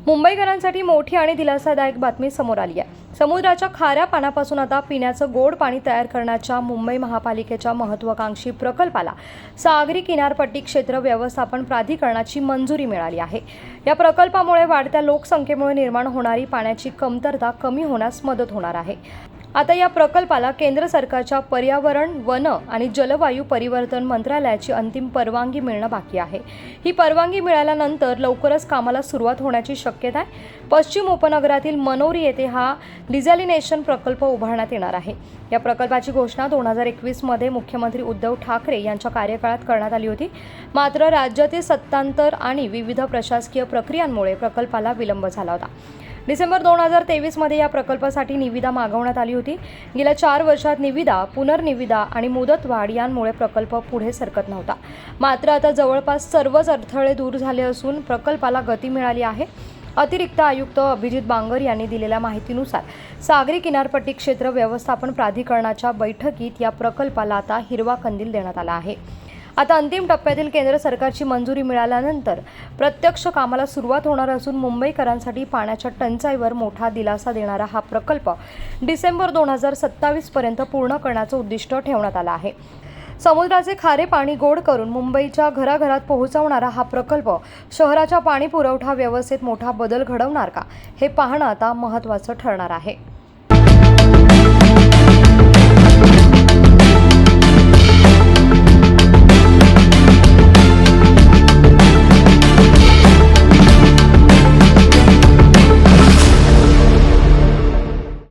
मुंबईकरांसाठी मोठी आणि दिलासादायक बातमी समोर आली आहे। समुद्राच्या खाऱ्या पाण्यापासून आता पिण्याचं गोड पाणी तयार करण्याच्या मुंबई महापालिकेच्या महत्त्वाकांक्षी प्रकल्पाला सागरी किनारपट्टी क्षेत्र व्यवस्थापन प्राधिकरणाची मंजुरी मिळाली आहे। या प्रकल्पामुळे वाढत्या लोकसंख्येमुळे निर्माण होणारी पाण्याची कमतरता कमी होण्यास मदत होणार आहे। आता या प्रकल्पाला केंद्र सरकारच्या पर्यावरण, वन आणि जलवायू परिवर्तन मंत्रालयाची अंतिम परवानगी मिळणं बाकी आहे। ही परवानगी मिळाल्यानंतर लवकरच कामाला सुरुवात होण्याची शक्यता आहे। पश्चिम उपनगरातील मनोरी येथे हा डिझॅलिनेशन प्रकल्प उभारण्यात येणार आहे। या प्रकल्पाची घोषणा 2021 मध्ये मुख्यमंत्री उद्धव ठाकरे यांच्या कार्यकाळात करण्यात आली होती। मात्र राज्यातील सत्तांतर आणि विविध प्रशासकीय प्रक्रियांमुळे प्रकल्पाला विलंब झाला होता। डिसेंबर 2023 मध्ये या प्रकल्पासाठी निविदा मागवण्यात आली होती। गेल्या 4 वर्षात निविदा, पुनर्निविदा आणि मुदतवाढ यांमुळे प्रकल्प पुढे सरकत नव्हता। मात्र आता जवळपास सर्वच अडथळे दूर झाले असून प्रकल्पाला गती मिळाली आहे। अतिरिक्त आयुक्त अभिजित बांगर यांनी दिलेल्या माहितीनुसार सागरी किनारपट्टी क्षेत्र व्यवस्थापन प्राधिकरणाच्या बैठकीत या प्रकल्पाला आता हिरवा कंदील देण्यात आला आहे। आता अंतिम टप्प्यातील केंद्र सरकारची मंजुरी मिळाल्यानंतर प्रत्यक्ष कामाला सुरुवात होणार असून मुंबईकरांसाठी पाण्याच्या टंचाईवर मोठा दिलासा देणारा हा प्रकल्प डिसेंबर 2027 पर्यंत पूर्ण करण्याचं उद्दिष्ट ठेवण्यात आलं आहे। समुद्राचे खारे पाणी गोड करून मुंबईच्या घराघरात पोहोचवणारा हा प्रकल्प शहराच्या पाणी पुरवठा व्यवस्थेत मोठा बदल घडवणार का, हे पाहणं आता महत्त्वाचं ठरणार आहे।